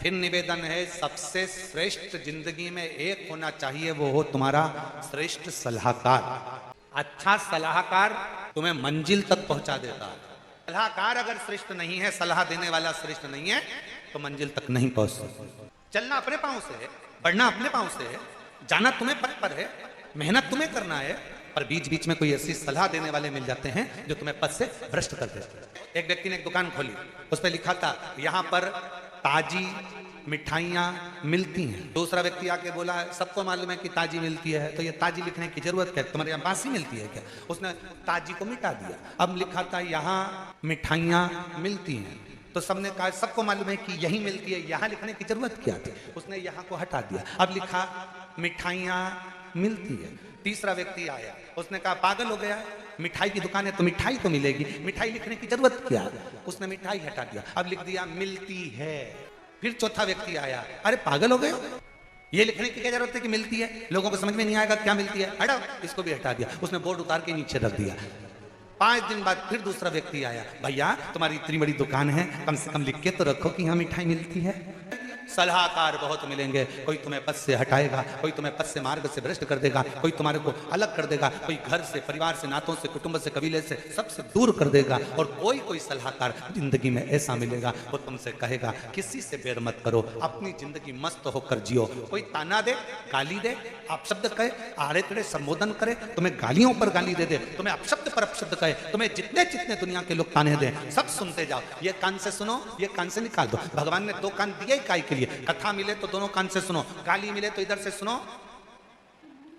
फिर निवेदन है, सबसे श्रेष्ठ जिंदगी में एक होना चाहिए, वो हो तुम्हारा श्रेष्ठ सलाहकार। अच्छा सलाहकार तुम्हें मंजिल तक पहुंचा देता है। सलाहकार अगर श्रेष्ठ नहीं है, सलाह देने वाला श्रेष्ठ नहीं है, तो मंजिल तक नहीं पहुंच सकते। चलना अपने पांव से है, बढ़ना अपने पांव से है, जाना तुम्हें पथ पर है, मेहनत तुम्हें करना है, पर बीच बीच में कोई ऐसी सलाह देने वाले मिल जाते हैं जो तुम्हें पथ से भ्रष्ट कर देते हैं। एक व्यक्ति ने एक दुकान खोली, उस पर लिखा था यहाँ पर ताजी मिठाइयाँ मिलती हैं। दूसरा व्यक्ति आके बोला, सबको मालूम है कि ताजी मिलती है, तो ये ताजी लिखने की जरूरत क्या है, तुम्हारे यहाँ बासी मिलती है क्या? उसने ताजी को मिटा दिया। अब लिखा था यहाँ मिठाइयाँ मिलती हैं, तो सबने कहा सबको मालूम है कि यही मिलती है, यहाँ लिखने की जरूरत क्या थी? उसने यहाँ को हटा दिया। अब लिखा मिठाइयाँ मिलती है। तीसरा व्यक्ति आया, उसने कहा पागल हो गया, मिठाई की दुकान है तो मिठाई तो मिलेगी, मिठाई लिखने की जरूरत क्या है? उसने मिठाई हटा दिया, अब लिख दिया मिलती है। फिर चौथा व्यक्ति आया, अरे पागल हो गए, ये लिखने की क्या जरूरत है कि मिलती है? लोगों को समझ में नहीं आएगा क्या मिलती है, हटाओ, इसको भी हटा दिया। उसने बोर्ड उतार के नीचे रख दिया। 5 दिन बाद फिर दूसरा व्यक्ति आया, भैया तुम्हारी इतनी बड़ी दुकान है, कम से कम लिख के तो रखो कि यहाँ मिठाई मिलती है। सलाहकार बहुत मिलेंगे, कोई तुम्हें पथ से हटाएगा, कोई तुम्हें पथ से मार्ग से भ्रष्ट कर देगा, कोई तुम्हारे को अलग कर देगा, कोई घर से, परिवार से, नातों से, कुटुंब से, कबीले से, सबसे दूर कर देगा। और कोई सलाहकार जिंदगी में ऐसा मिलेगा, वो तुमसे कहेगा किसी से बैर मत करो, अपनी जिंदगी मस्त होकर जियो। कोई ताना दे, गाली दे, अपशब्द कहे, आड़े तेड़े संबोधन करे, तुम्हें गालियों पर गाली दे दे, तुम्हें अपशब्द पर अपशब्द कहे, तुम्हें जितने जितने दुनिया के लोग ताने दें, सब सुनते जाओ। ये कान से सुनो, ये कान से निकाल दो। भगवान ने 2 कान दिए काय के लिए? कथा मिले तो दोनों कान से सुनो, गाली मिले तो इधर से सुनो,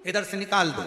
इधर से निकाल दो।